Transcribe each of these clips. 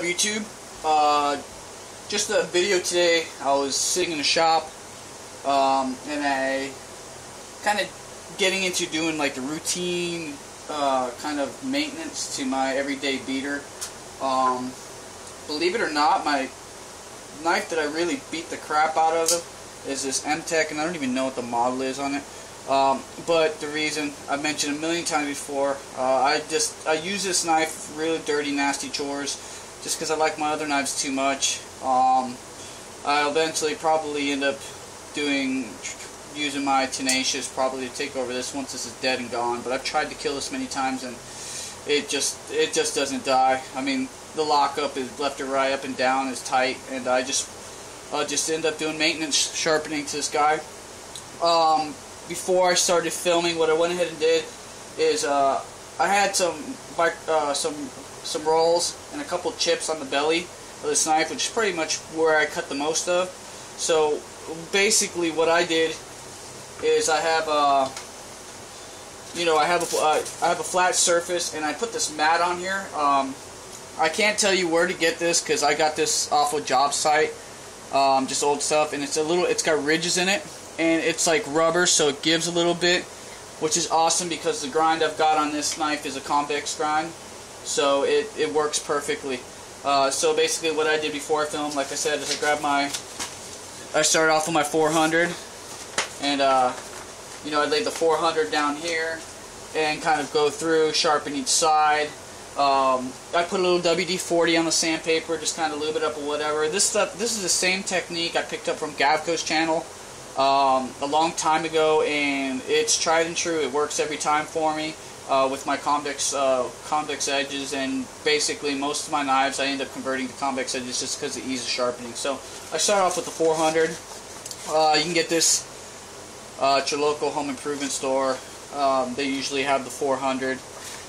YouTube. Just a video today. I was sitting in the shop and I kind of getting into doing like the routine kind of maintenance to my everyday beater. Believe it or not, my knife that I really beat the crap out of is this M-Tech, and I don't even know what the model is on it. But the reason, I've mentioned a million times before, I use this knife for really dirty, nasty chores, just because I like my other knives too much. I'll eventually probably end up using my Tenacious probably to take over this once this is dead and gone. But I've tried to kill this many times and it just doesn't die. I mean, the lockup is left or right, up and down is tight, and I just end up doing maintenance sharpening to this guy. Before I started filming, what I went ahead and did is I had some rolls and a couple chips on the belly of this knife, which is pretty much where I cut the most of. So basically, what I did is I have a flat surface, and I put this mat on here. I can't tell you where to get this because I got this off a job site, just old stuff, and it's got ridges in it. And it's like rubber, so it gives a little bit, which is awesome because the grind I've got on this knife is a convex grind, so it works perfectly. So basically what I did before I filmed, like I said, is I started off with my 400, and I laid the 400 down here and kind of go through, sharpen each side. I put a little WD-40 on the sandpaper, just kind of lube it up or whatever. This is the same technique I picked up from Gavkoo's channel a long time ago, and it's tried and true. It works every time for me with my convex edges, and basically most of my knives I end up converting to convex edges just because of the ease of sharpening. So I start off with the 400. You can get this at your local home improvement store. They usually have the 400,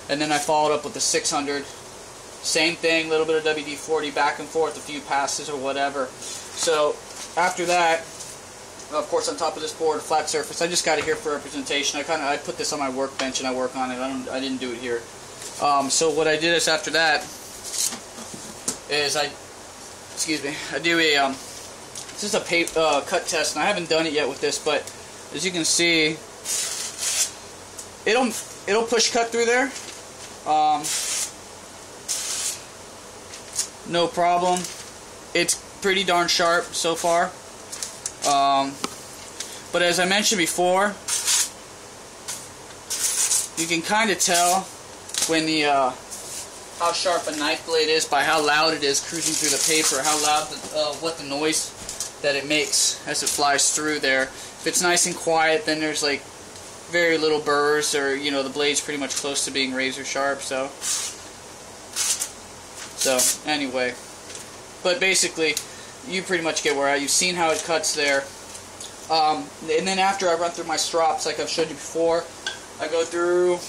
and then I followed up with the 600. Same thing, a little bit of WD-40 back and forth, a few passes or whatever. So after that, of course, on top of this board, flat surface. I just got it here for representation. I put this on my workbench and I work on it. I didn't do it here. So what I did is after that is I do a this is a cut test, and I haven't done it yet with this, but as you can see, it'll push cut through there, no problem. It's pretty darn sharp so far. But as I mentioned before, you can kind of tell when how sharp a knife blade is by how loud it is cruising through the paper, how loud what the noise that it makes as it flies through there. If it's nice and quiet, then there's like very little burrs, or the blade's pretty much close to being razor sharp. So anyway, but basically, you pretty much get where you've seen how it cuts there. And then after I run through my strops, like I've showed you before, I go through.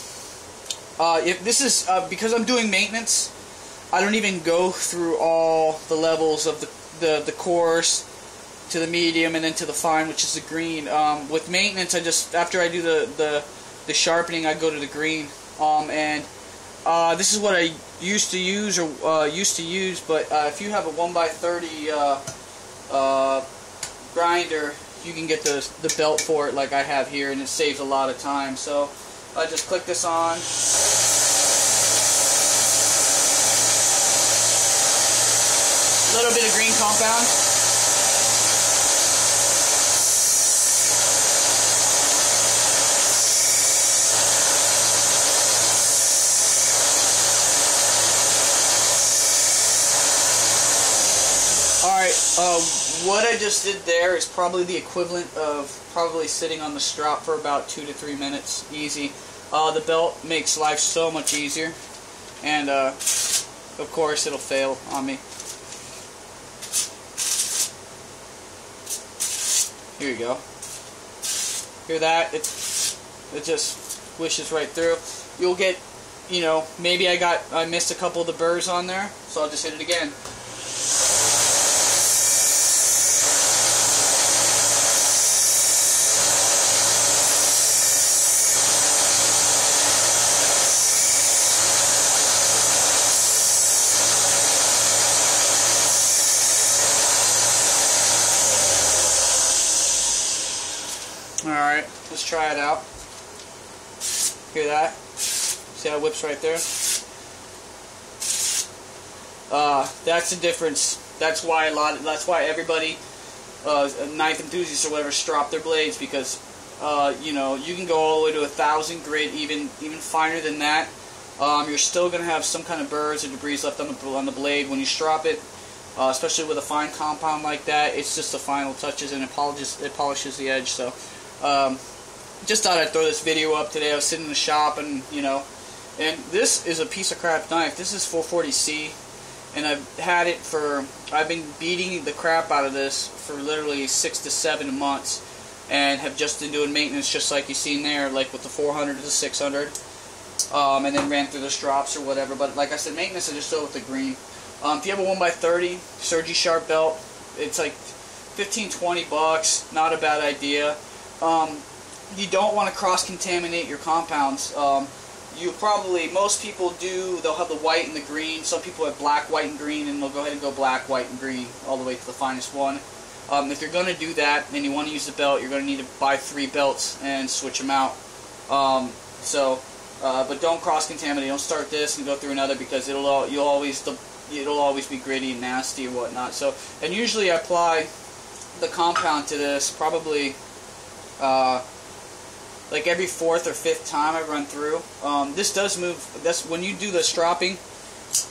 If this is because I'm doing maintenance, I don't even go through all the levels of the coarse to the medium and then to the fine, which is the green. With maintenance, after I do the sharpening, I go to the green. And this is what I used to use, but if you have a 1x30 grinder, you can get the belt for it like I have here, and it saves a lot of time. So I just click this on. A little bit of green compound. What I just did there is probably the equivalent of probably sitting on the strop for about 2 to 3 minutes, easy. The belt makes life so much easier, and of course it'll fail on me. Here you go. Hear that? It just swishes right through. You'll get, maybe I missed a couple of the burrs on there, so I'll just hit it again. Alright, let's try it out. Hear that? See how it whips right there? That's the difference. That's why everybody, knife enthusiasts or whatever, strop their blades, because you know, you can go all the way to 1,000 grit, even finer than that. You're still going to have some kind of burrs or debris left on the blade when you strop it, especially with a fine compound like that. It's just the final touches, and it polishes the edge. So, just thought I'd throw this video up today. I was sitting in the shop, and you know, and this is a piece of crap knife. This is 440C, and I've been beating the crap out of this for literally 6 to 7 months, and have just been doing maintenance just like you seen there, like with the 400 to the 600, and then ran through the strops or whatever. But like I said, maintenance I just do it with the green. If you have a 1x30 Sergi sharp belt, it's like $15-20, not a bad idea. You don't want to cross-contaminate your compounds. Most people do, they'll have the white and the green. Some people have black, white, and green, and they'll go ahead and go black, white, and green all the way to the finest one. If you're going to do that and you want to use the belt, you're going to need to buy 3 belts and switch them out. But don't cross-contaminate. Don't start this and go through another, because it'll always be gritty and nasty and whatnot. So, and usually I apply the compound to this probably like every 4th or 5th time I run through. This does move. That's when you do the stropping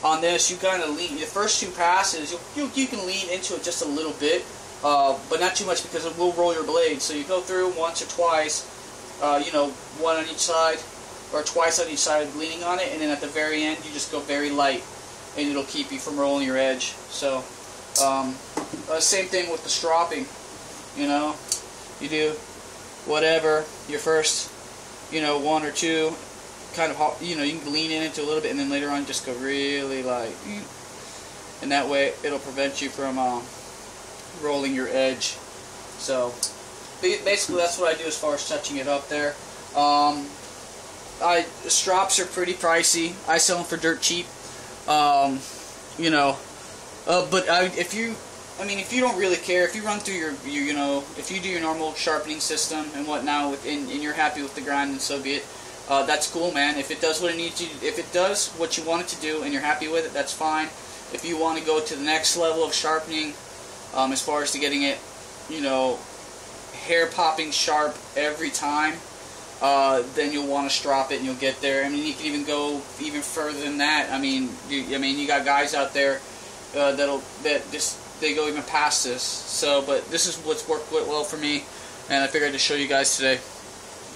on this. You kind of lean the first 2 passes. You can lean into it just a little bit, but not too much, because it will roll your blade. So you go through once or twice, you know, one on each side or twice on each side, leaning on it, and then at the very end you just go very light, and it'll keep you from rolling your edge. So same thing with the stropping. You know, you do whatever your first, you know, 1 or 2 kind of, you know, you can lean into a little bit, and then later on just go really light, and that way it'll prevent you from rolling your edge. So basically that's what I do as far as touching it up there. Strops are pretty pricey. I sell them for dirt cheap. You know, but if you don't really care, if you run through you know, if you do your normal sharpening system and whatnot, and you're happy with the grind, and so be it. That's cool, man. If it does what it needs to, if it does what you want it to do, and you're happy with it, that's fine. If you want to go to the next level of sharpening, as far as to getting it, you know, hair popping sharp every time, then you'll want to strop it, and you'll get there. I mean, you can even go even further than that. I mean, you got guys out there they go even past this. So, but this is what's worked well for me, and I figured I'd just show you guys today.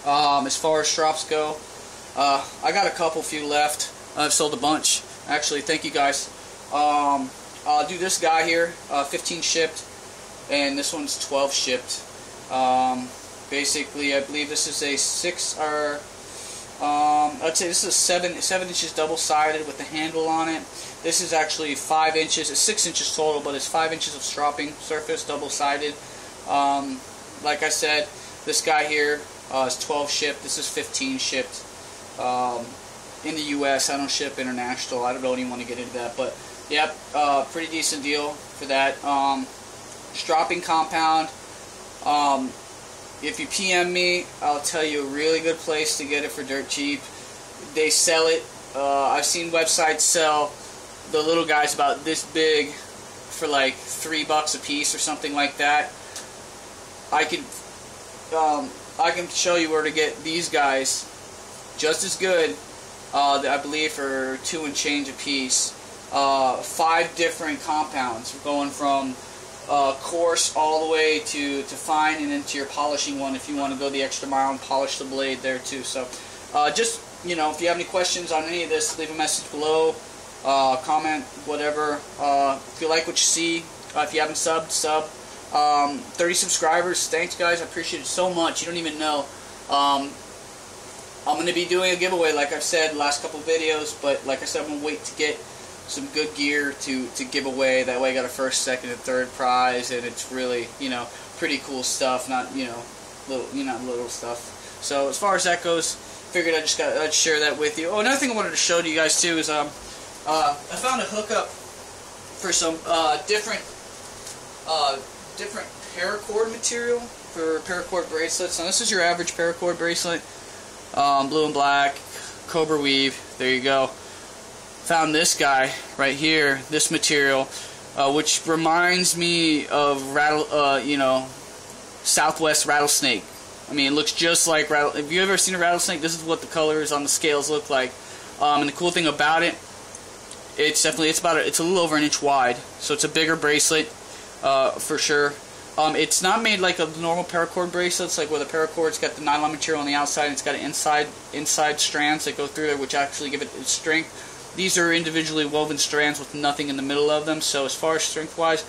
As far as strops go, I got a few left. I've sold a bunch, actually. Thank you guys. I'll do this guy here, 15 shipped, and this one's 12 shipped. Basically, I believe this is a 6 or I'd say this is 7 inches double-sided with the handle on it. This is actually 5 inches. It's 6 inches total, but it's 5 inches of stropping surface, double-sided. Like I said, this guy here is 12 shipped. This is 15 shipped. In the U.S., I don't ship international. I don't even want to get into that, but yep, pretty decent deal for that. Stropping compound. If you PM me, I'll tell you a really good place to get it for dirt cheap. They sell it. I've seen websites sell the little guys about this big for like $3 a piece or something like that. I can show you where to get these guys just as good. I believe for $2 and change a piece. 5 different compounds, going from coarse all the way to fine, and into your polishing one if you want to go the extra mile and polish the blade there too. So just, you know, if you have any questions on any of this, leave a message below, comment, whatever. If you like what you see, if you haven't subbed, sub. 30 subscribers, thanks guys, I appreciate it so much. You don't even know. I'm going to be doing a giveaway, like I've said in the last couple videos, but like I said, I'm going to wait to get some good gear to give away. That way I got a first, second, and third prize, and it's really, you know, pretty cool stuff, not, you know, little stuff. So as far as that goes, figured I'd share that with you. Oh, another thing I wanted to show to you guys too is I found a hookup for some different paracord material for paracord bracelets. Now this is your average paracord bracelet, blue and black, cobra weave. There you go. Found this guy right here, this material, which reminds me of Southwest rattlesnake. I mean, it looks just like Have you ever seen a rattlesnake? This is what the colors on the scales look like. And the cool thing about it, it's a little over 1 inch wide, so it's a bigger bracelet for sure. It's not made like a normal paracord bracelet. It's like where the paracord's got the nylon material on the outside, and it's got an inside strands that go through there, which actually give it its strength. These are individually woven strands with nothing in the middle of them. So as far as strength-wise,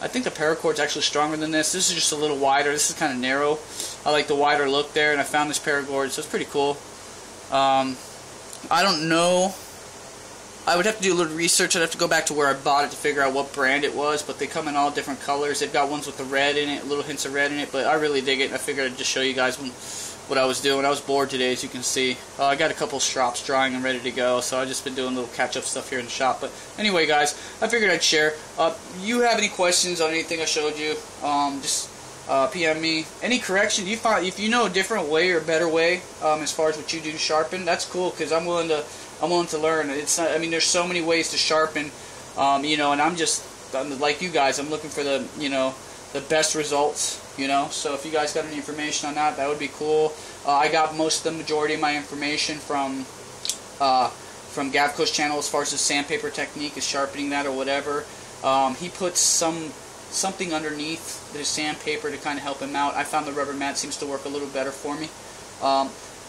I think the paracord's actually stronger than this. This is just a little wider. This is kind of narrow. I like the wider look there, and I found this paracord, so it's pretty cool. I don't know. I would have to do a little research. I'd have to go back to where I bought it to figure out what brand it was, but they come in all different colors. They've got ones with the red in it, little hints of red in it, but I really dig it, and I figured I'd just show you guys what I was doing. I was bored today, as you can see. I got a couple strops drying and ready to go, so I've just been doing little catch-up stuff here in the shop. But anyway, guys, I figured I'd share. You have any questions on anything I showed you, just PM me. Any correction you find, if you know a different way or a better way as far as what you do to sharpen, that's cool, because I'm willing to learn. It's not, I mean, there's so many ways to sharpen, and I'm like you guys. I'm looking for the best results, So if you guys got any information on that, that would be cool. I got the majority of my information from Gavkoo's channel as far as the sandpaper technique is sharpening that or whatever. He puts something underneath the sandpaper to kind of help him out. I found the rubber mat seems to work a little better for me.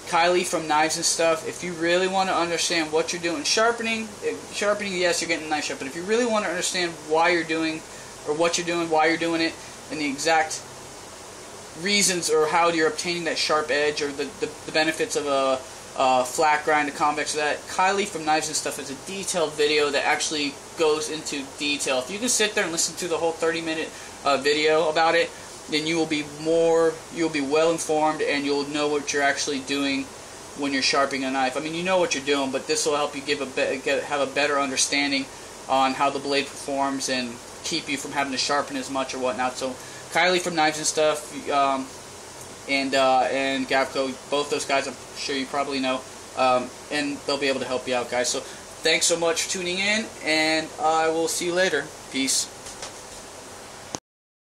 Kylie from Knives and Stuff, if you really want to understand what you're doing, sharpening, yes, you're getting a knife sharp, but if you really want to understand why you're doing, or what you're doing, why you're doing it, and the exact reasons or how you're obtaining that sharp edge, or the benefits of a flat grind, a convex, that Kylie from Knives and Stuff has a detailed video that actually goes into detail. If you can sit there and listen to the whole 30-minute video about it, then you'll be well informed, and you'll know what you're actually doing when you're sharpening a knife. I mean, you know what you're doing, but this will help you have a better understanding on how the blade performs and keep you from having to sharpen as much or whatnot. So Kylie from Knives and Stuff, and Gavkoo, both those guys, I'm sure you probably know, and they'll be able to help you out, guys. So thanks so much for tuning in, and I will see you later. Peace.